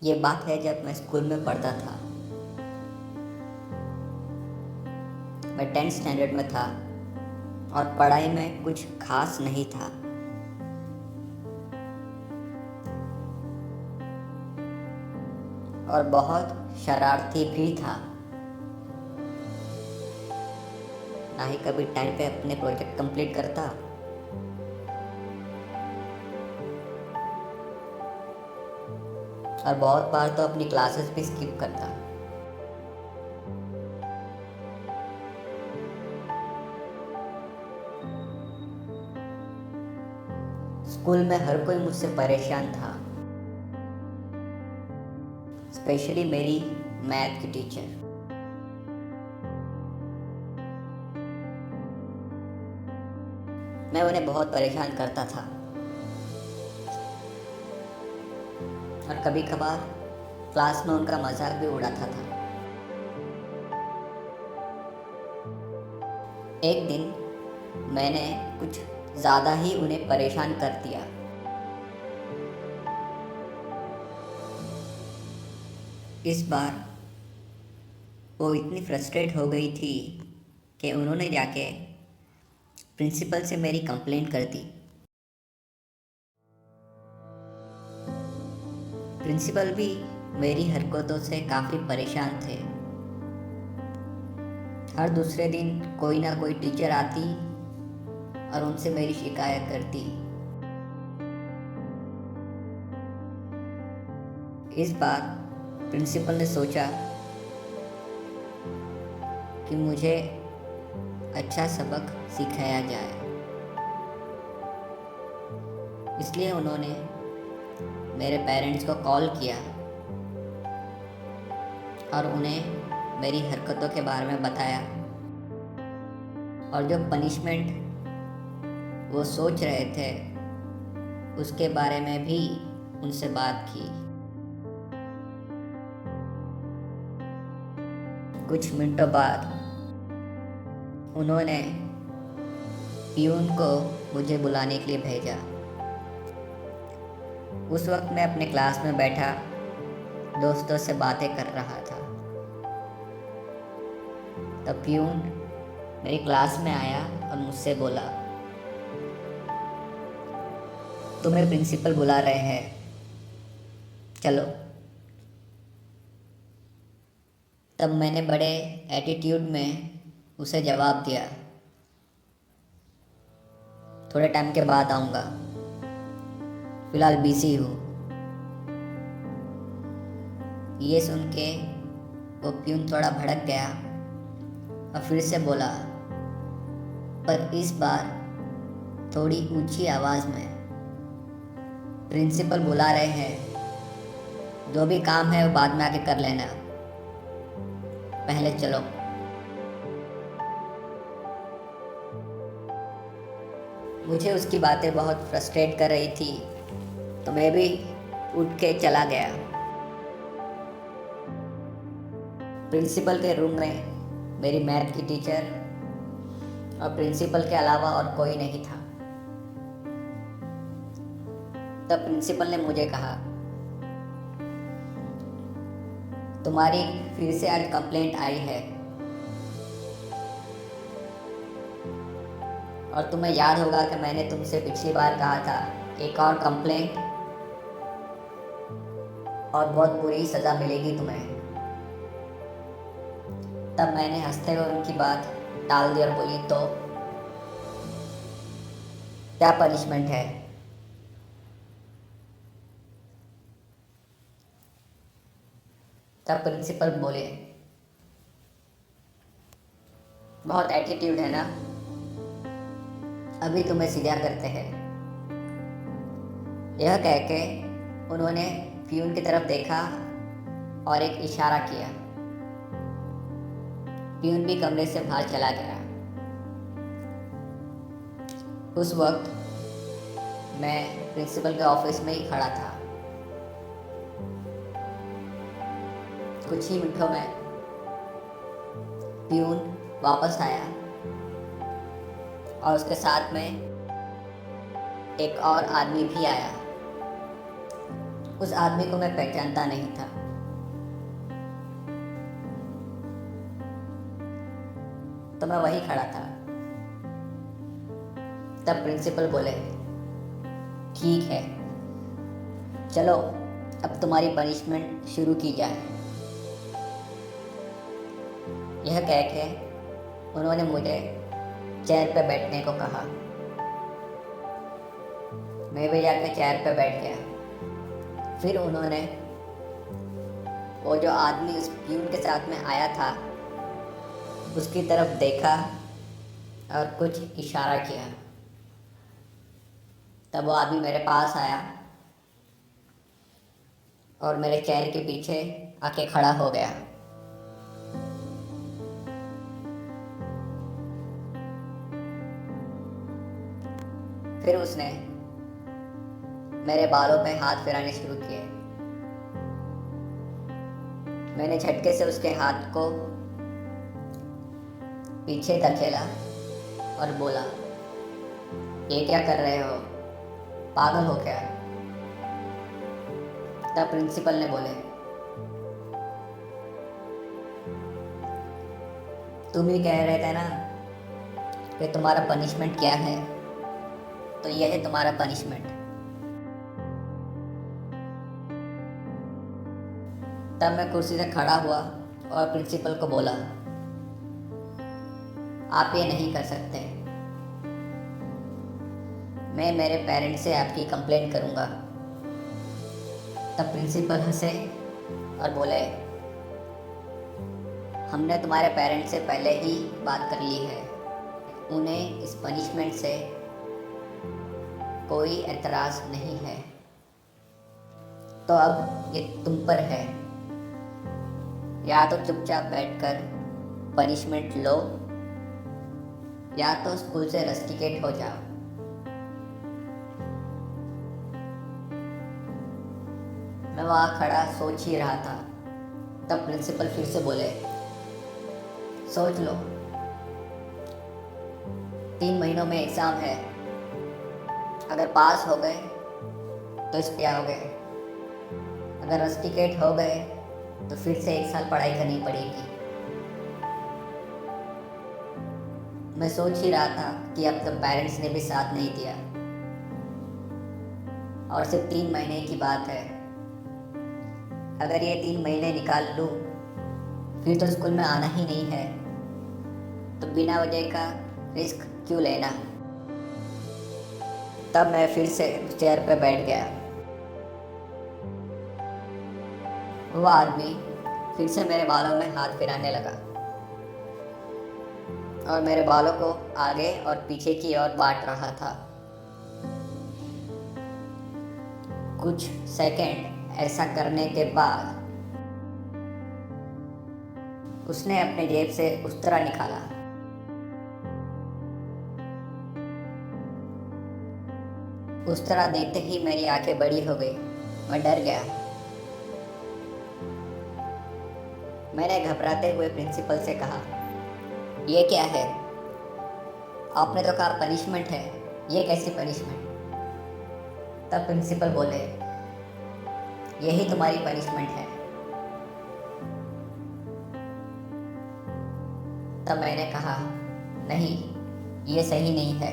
ये बात है जब मैं स्कूल में पढ़ता था। मैं 10th स्टैंडर्ड में था और पढ़ाई में कुछ खास नहीं था। और बहुत शरारती भी था। ना ही कभी टाइम पे अपने प्रोजेक्ट कंप्लीट करता और बहुत बार तो अपनी क्लासेस भी स्किप करता। स्कूल में हर कोई मुझसे परेशान था, स्पेशली मेरी मैथ की टीचर। मैं उन्हें बहुत परेशान करता था और कभी कभार क्लास में उनका मजाक भी उड़ाता था। एक दिन मैंने कुछ ज़्यादा ही उन्हें परेशान कर दिया। इस बार वो इतनी फ्रस्ट्रेट हो गई थी कि उन्होंने जाके प्रिंसिपल से मेरी कंप्लेंट कर दी। प्रिंसिपल भी मेरी हरकतों से काफ़ी परेशान थे। हर दूसरे दिन कोई ना कोई टीचर आती और उनसे मेरी शिकायत करती। इस बार प्रिंसिपल ने सोचा कि मुझे अच्छा सबक सिखाया जाए, इसलिए उन्होंने मेरे पेरेंट्स को कॉल किया और उन्हें मेरी हरकतों के बारे में बताया और जो पनिशमेंट वो सोच रहे थे उसके बारे में भी उनसे बात की। कुछ मिनटों बाद उन्होंने पियून को मुझे बुलाने के लिए भेजा। उस वक्त मैं अपने क्लास में बैठा दोस्तों से बातें कर रहा था। तब पियून मेरी क्लास में आया और मुझसे बोला, तुम्हें प्रिंसिपल बुला रहे हैं, चलो। तब मैंने बड़े एटीट्यूड में उसे जवाब दिया, थोड़े टाइम के बाद आऊँगा, फिलहाल बिजी हूँ। ये सुन के वो प्यून थोड़ा भड़क गया और फिर से बोला, पर इस बार थोड़ी ऊंची आवाज़ में, प्रिंसिपल बुला रहे हैं, जो भी काम है वो बाद में आके कर लेना, पहले चलो। मुझे उसकी बातें बहुत फ्रस्ट्रेट कर रही थी, तो मैं भी उठ के चला गया। प्रिंसिपल के रूम में मेरी मैथ की टीचर और प्रिंसिपल के अलावा और कोई नहीं था। तब प्रिंसिपल ने मुझे कहा, तुम्हारी फिर से आज कंप्लेंट आई है और तुम्हें याद होगा कि मैंने तुमसे पिछली बार कहा था एक और कंप्लेंट और बहुत बुरी सज़ा मिलेगी तुम्हें। तब मैंने हंसते हुए उनकी बात टाल दी और बोली, तो क्या पनिशमेंट है? तब प्रिंसिपल बोले, बहुत एटीट्यूड है ना, अभी तुम्हें सीधा करते हैं। यह कह के उन्होंने प्यून की तरफ देखा और एक इशारा किया। प्यून भी कमरे से बाहर चला गया। उस वक्त मैं प्रिंसिपल के ऑफिस में ही खड़ा था। कुछ ही मिनटों में प्यून वापस आया और उसके साथ में एक और आदमी भी आया। उस आदमी को मैं पहचानता नहीं था। तो मैं वहीं खड़ा था। तब प्रिंसिपल बोले, ठीक है, चलो अब तुम्हारी पनिशमेंट शुरू की जाए। यह कह के उन्होंने मुझे चेयर पे बैठने को कहा। मैं भी जाकर चेयर पे बैठ गया। फिर उन्होंने वो जो आदमी उस प्यून के साथ में आया था उसकी तरफ देखा और कुछ इशारा किया। तब वो आदमी मेरे पास आया और मेरे चेयर के पीछे आके खड़ा हो गया। फिर उसने मेरे बालों पे हाथ फिराने शुरू किए। मैंने झटके से उसके हाथ को पीछे धकेला और बोला, ये क्या कर रहे हो, पागल हो क्या? तब प्रिंसिपल ने बोले, तुम ही कह रहे थे ना कि तुम्हारा पनिशमेंट क्या है, तो यह है तुम्हारा पनिशमेंट। तब मैं कुर्सी से खड़ा हुआ और प्रिंसिपल को बोला, आप ये नहीं कर सकते, मैं मेरे पेरेंट्स से आपकी कंप्लेंट करूँगा। तब प्रिंसिपल हंसे और बोले, हमने तुम्हारे पेरेंट्स से पहले ही बात कर ली है, उन्हें इस पनिशमेंट से कोई एतराज़ नहीं है, तो अब ये तुम पर है, या तो चुपचाप बैठकर पनिशमेंट लो या तो स्कूल से रस्टिकेट हो जाओ। मैं वहाँ खड़ा सोच ही रहा था। तब प्रिंसिपल फिर से बोले, सोच लो, 3 महीनों में एग्ज़ाम है, अगर पास हो गए तो इस पे आओगे, अगर रस्टिकेट हो गए तो फिर से 1 साल पढ़ाई करनी पड़ेगी। मैं सोच ही रहा था कि अब तो पेरेंट्स ने भी साथ नहीं दिया और सिर्फ 3 महीने की बात है। अगर ये 3 महीने निकाल लूँ फिर तो स्कूल में आना ही नहीं है, तो बिना वजह का रिस्क क्यों लेना। तब मैं फिर से चेयर पर बैठ गया। वो आदमी फिर से मेरे बालों में हाथ फिराने लगा और मेरे बालों को आगे और पीछे की ओर बांट रहा था। कुछ सेकंड ऐसा करने के बाद उसने अपने जेब से उस्तरा निकाला। उस्तरा देखते ही मेरी आंखें बड़ी हो गई, मैं डर गया। मैंने घबराते हुए प्रिंसिपल से कहा, ये क्या है? आपने तो कहा पनिशमेंट है, ये कैसी पनिशमेंट? तब प्रिंसिपल बोले, यही तुम्हारी पनिशमेंट है। तब मैंने कहा, नहीं, ये सही नहीं है।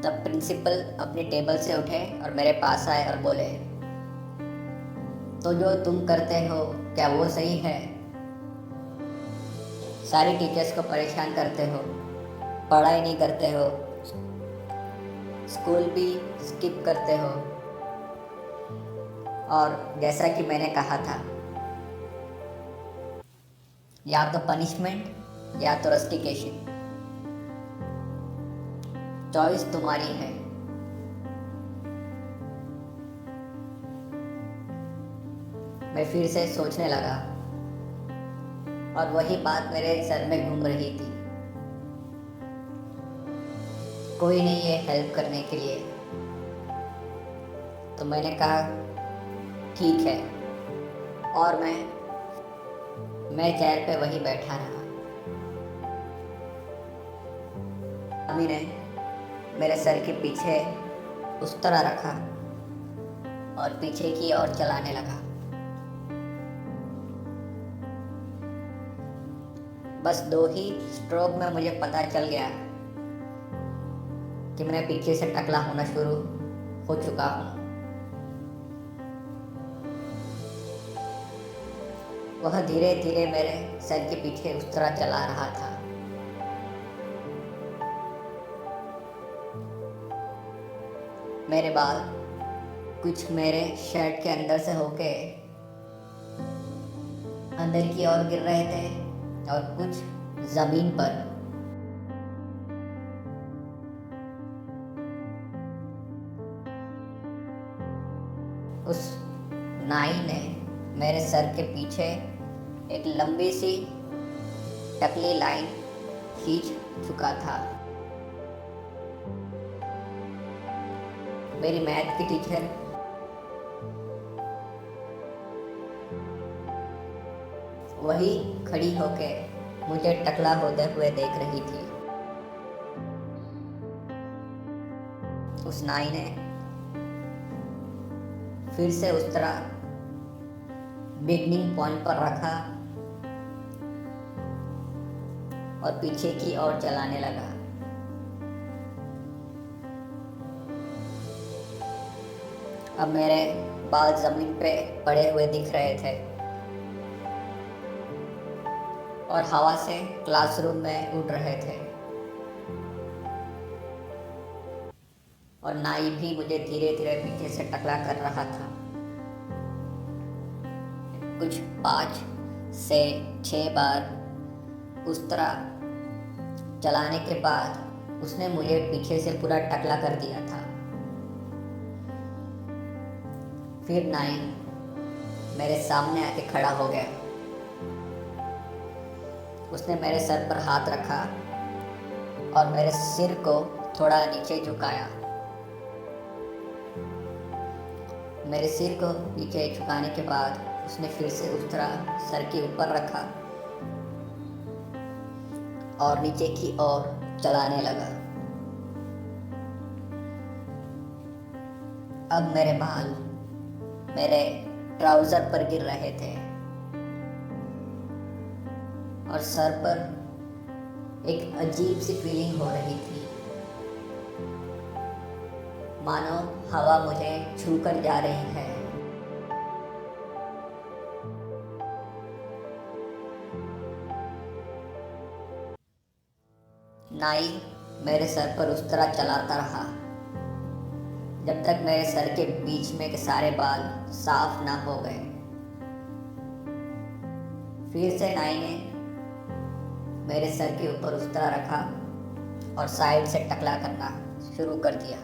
तब प्रिंसिपल अपनी टेबल से उठे और मेरे पास आए और बोले, तो जो तुम करते हो क्या वो सही है? सारी टीचर्स को परेशान करते हो, पढ़ाई नहीं करते हो, स्कूल भी स्किप करते हो, और जैसा कि मैंने कहा था, या तो पनिशमेंट या तो रस्टिकेशन, चॉइस तुम्हारी है। मैं फिर से सोचने लगा और वही बात मेरे सर में घूम रही थी। कोई नहीं है हेल्प करने के लिए। तो मैंने कहा, ठीक है, और मैं चेयर पे वहीं बैठा रहा। अभी ने मेरे सर के पीछे उस्तरा रखा और पीछे की ओर चलाने लगा। बस 2 ही स्ट्रोक में मुझे पता चल गया कि मैं पीछे से टकला होना शुरू हो चुका हूँ। वह धीरे धीरे मेरे सर के पीछे उस तरह चला रहा था। मेरे बाल कुछ मेरे शर्ट के अंदर से होके अंदर की ओर गिर रहे थे और कुछ जमीन पर। उस नाई ने मेरे सर के पीछे एक लंबी सी टकली लाइन खींच चुका था। मेरी मैथ की टीचर वही खड़ी होके मुझे टकला होते हुए देख रही थी। उस नाई ने फिर से उस तरह बिगनिंग पॉइंट पर रखा और पीछे की ओर चलाने लगा। अब मेरे बाल जमीन पे पड़े हुए दिख रहे थे और हवा से क्लासरूम में उड़ रहे थे और नाई भी मुझे धीरे धीरे पीछे से टकला कर रहा था। कुछ 5 से 6 बार उस तरह चलाने के बाद उसने मुझे पीछे से पूरा टकला कर दिया था। फिर नाई मेरे सामने आके खड़ा हो गया। उसने मेरे सर पर हाथ रखा और मेरे सिर को थोड़ा नीचे झुकाया। मेरे सिर को नीचे झुकाने के बाद उसने फिर से उस तरह सर के ऊपर रखा और नीचे की ओर चलाने लगा। अब मेरे बाल मेरे ट्राउजर पर गिर रहे थे और सर पर एक अजीब सी फीलिंग हो रही थी, मानो हवा मुझे छूकर जा रही है। नाई मेरे सर पर उस तरह चलाता रहा जब तक मेरे सर के बीच में के सारे बाल साफ ना हो गए। फिर से नाई ने मेरे सर के ऊपर उस तरह रखा और साइड से टकला करना शुरू कर दिया।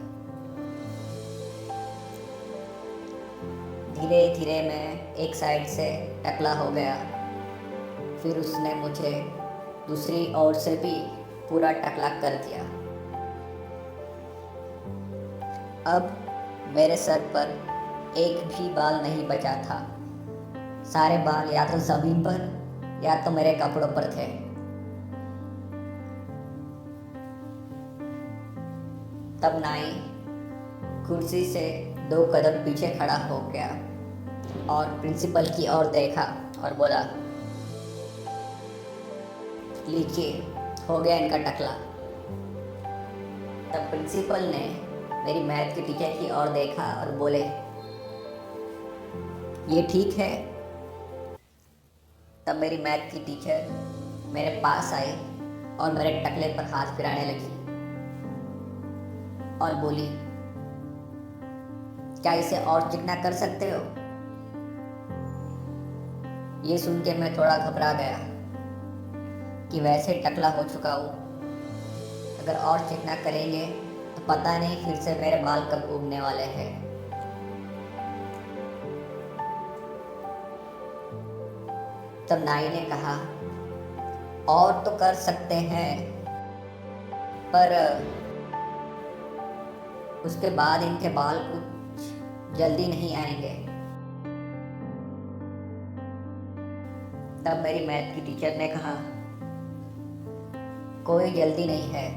धीरे धीरे मैं एक साइड से टकला हो गया। फिर उसने मुझे दूसरी ओर से भी पूरा टकला कर दिया। अब मेरे सर पर एक भी बाल नहीं बचा था। सारे बाल या तो जमीन पर या तो मेरे कपड़ों पर थे। तब नाई कुर्सी से 2 कदम पीछे खड़ा हो गया और प्रिंसिपल की ओर देखा और बोला, लीजिए, हो गया इनका टकला। तब प्रिंसिपल ने मेरी मैथ की टीचर की ओर देखा और बोले, ये ठीक है। तब मेरी मैथ की टीचर मेरे पास आई और मेरे टकले पर हाथ फिराने लगी और बोली, क्या इसे और चिकना कर सकते हो? ये सुन के मैं थोड़ा घबरा गया कि वैसे टकला हो चुका हूँ, अगर और चिकना करेंगे तो पता नहीं फिर से मेरे बाल कब उगने वाले हैं। तब नाई ने कहा, और तो कर सकते हैं, पर उसके बाद इनके बाल कुछ जल्दी नहीं आएंगे। तब मेरी मैथ की टीचर ने कहा, कोई जल्दी नहीं है,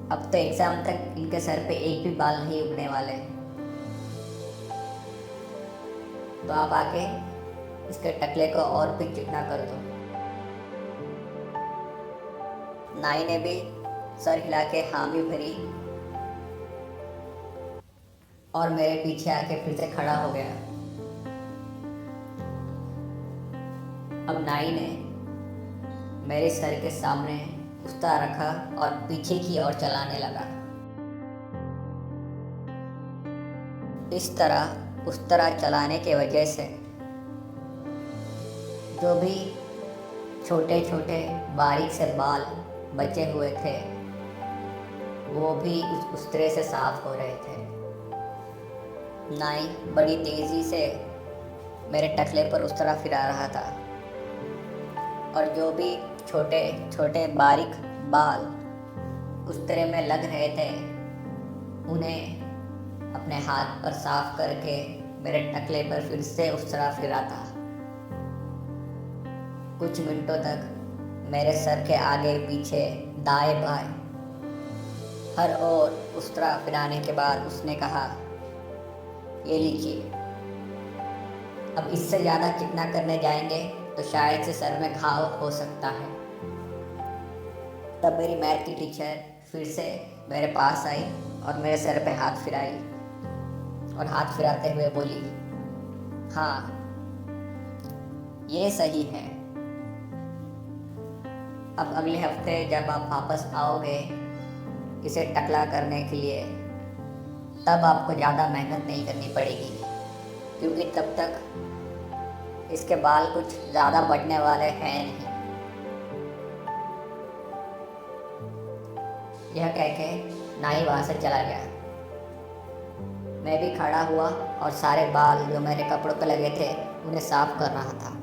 अब तो एग्जाम तक इनके सर पे एक भी बाल नहीं उगने वाले। तो आप आके इसके टकले को और भी चिकना कर दो। नाई ने भी सर हिला के हामी भरी और मेरे पीछे आके फिर से खड़ा हो गया। अब नाई ने मेरे सर के सामने उस्ता रखा और पीछे की ओर चलाने लगा। इस तरह उस तरह चलाने के वजह से जो भी छोटे छोटे बारीक से बाल बचे हुए थे वो भी उस उस्तरे से साफ हो रहे थे। नाई बड़ी तेज़ी से मेरे टकले पर उस्तरा फिरा रहा था और जो भी छोटे छोटे बारीक बाल उस्तरे में लग रहे थे उन्हें अपने हाथ पर साफ करके मेरे टकले पर फिर से उस्तरा फिराता। कुछ मिनटों तक मेरे सर के आगे पीछे दाएं बाएं हर ओर उस्तरा फिराने के बाद उसने कहा, ये लीजिए। अब इससे ज़्यादा चिकना करने जाएंगे तो शायद से सर में घाव हो सकता है। तब मेरी मैथ की टीचर फिर से मेरे पास आई और मेरे सर पे हाथ फिराई और हाथ फिराते हुए बोली, हाँ ये सही है। अब अगले हफ्ते जब आप वापस आओगे इसे टकला करने के लिए तब आपको ज़्यादा मेहनत नहीं करनी पड़ेगी, क्योंकि तब तक इसके बाल कुछ ज़्यादा बढ़ने वाले हैं नहीं। यह कह के नाई वहाँ से चला गया। मैं भी खड़ा हुआ और सारे बाल जो मेरे कपड़ों पर लगे थे उन्हें साफ कर रहा था।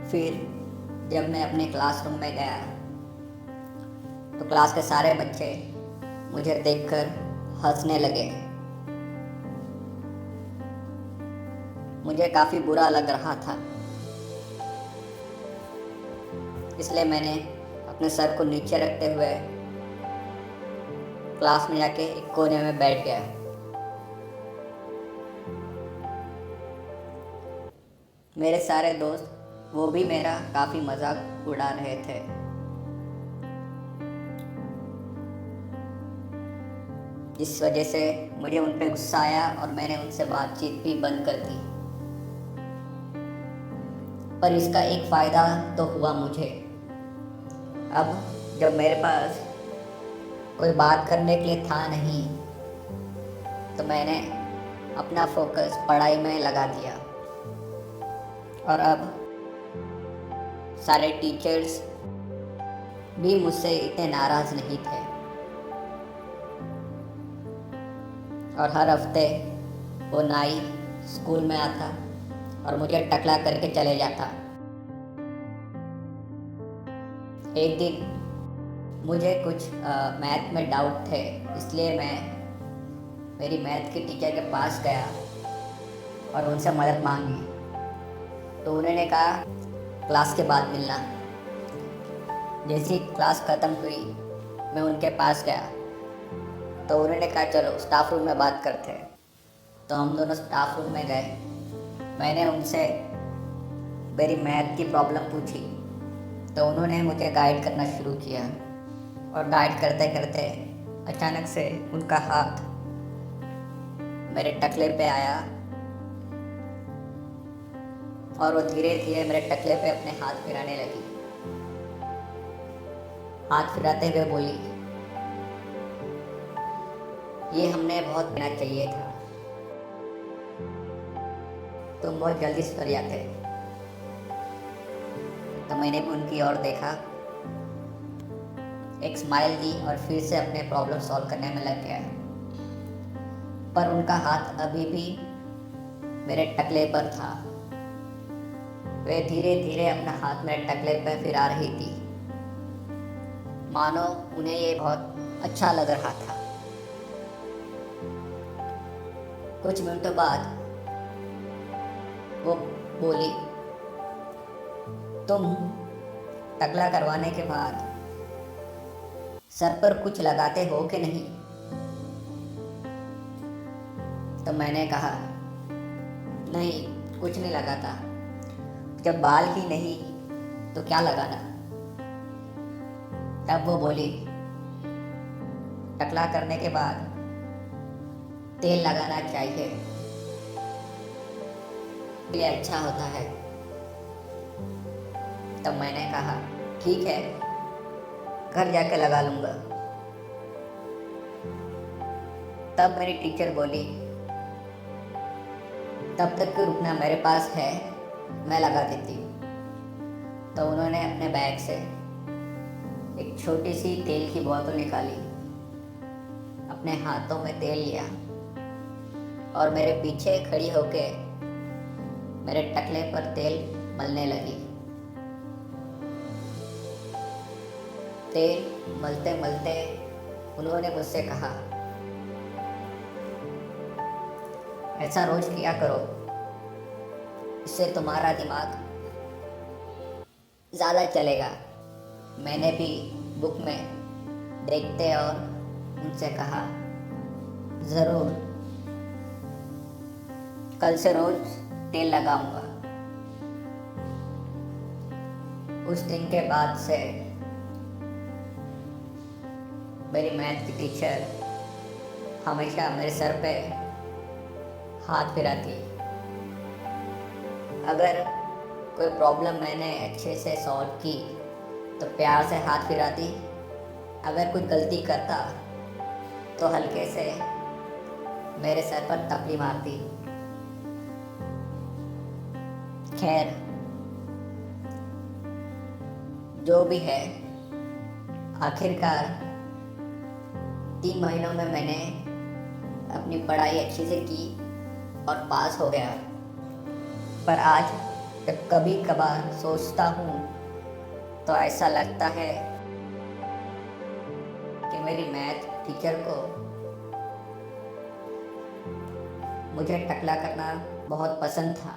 फिर जब मैं अपने क्लासरूम में गया तो क्लास के सारे बच्चे मुझे देखकर हंसने लगे। मुझे काफ़ी बुरा लग रहा था, इसलिए मैंने अपने सर को नीचे रखते हुए क्लास में जाके एक कोने में बैठ गया। मेरे सारे दोस्त वो भी मेरा काफ़ी मजाक उड़ा रहे थे। जिस वजह से मुझे उन पे गुस्सा आया और मैंने उनसे बातचीत भी बंद कर दी। पर इसका एक फ़ायदा तो हुआ मुझे। अब जब मेरे पास कोई बात करने के लिए था नहीं तो मैंने अपना फोकस पढ़ाई में लगा दिया और अब सारे टीचर्स भी मुझसे इतने नाराज़ नहीं थे और हर हफ्ते वो नाई स्कूल में आता और मुझे टकला करके चले जाता। एक दिन मुझे कुछ मैथ में डाउट थे, इसलिए मैं मेरी मैथ की टीचर के पास गया और उनसे मदद मांगी। तो उन्होंने कहा क्लास के बाद मिलना। जैसी क्लास ख़त्म हुई मैं उनके पास गया तो उन्होंने कहा चलो स्टाफ रूम में बात करते हैं। तो हम दोनों स्टाफ रूम में गए। मैंने उनसे मेरी मैथ की प्रॉब्लम पूछी तो उन्होंने मुझे गाइड करना शुरू किया और गाइड करते करते अचानक से उनका हाथ मेरे टकले पे आया और वो धीरे धीरे मेरे टकले पे अपने हाथ फिराने लगी। हाथ फिराते हुए बोली, ये हमने बहुत पीना चाहिए था, तुम बहुत जल्दी सर जाते। तो मैंने भी उनकी ओर देखा, एक स्माइल दी और फिर से अपने प्रॉब्लम सॉल्व करने में लग गया। पर उनका हाथ अभी भी मेरे टकले पर था। वे धीरे धीरे अपना हाथ मेरे टकले पर फिरा रही थी, मानो उन्हें ये बहुत अच्छा लग रहा था। कुछ मिनटों बाद वो बोली, तुम टकला करवाने के बाद सर पर कुछ लगाते हो कि नहीं? तो मैंने कहा, नहीं, कुछ नहीं लगा था। जब बाल ही नहीं तो क्या लगाना। तब वो बोली, टकला करने के बाद तेल लगाना चाहिए, ये अच्छा होता है। तब मैंने कहा, ठीक है, घर जाके लगा लूँगा। तब मेरी टीचर बोली, तब तक क्यों रुकना, मेरे पास है, मैं लगा देती हूँ। तो उन्होंने अपने बैग से एक छोटी सी तेल की बोतल निकाली, अपने हाथों में तेल लिया और मेरे पीछे खड़ी होके मेरे टकले पर तेल मलने लगी। तेल मलते मलते उन्होंने मुझसे कहा, ऐसा रोज किया करो, इससे तुम्हारा दिमाग ज़्यादा चलेगा। मैंने भी बुक में देखते और उनसे कहा, ज़रूर, कल से रोज तेल लगाऊंगा। उस दिन के बाद से मेरी मैथ की टीचर हमेशा मेरे सर पे हाथ फिराती। अगर कोई प्रॉब्लम मैंने अच्छे से सॉल्व की तो प्यार से हाथ फिराती। अगर कोई गलती करता तो हल्के से मेरे सर पर टपली मारती। खैर, जो भी है, आखिरकार 3 महीनों में मैंने अपनी पढ़ाई अच्छे से की और पास हो गया। पर आज जब कभी कभार सोचता हूँ तो ऐसा लगता है कि मेरी मैथ टीचर को मुझे टकला करना बहुत पसंद था।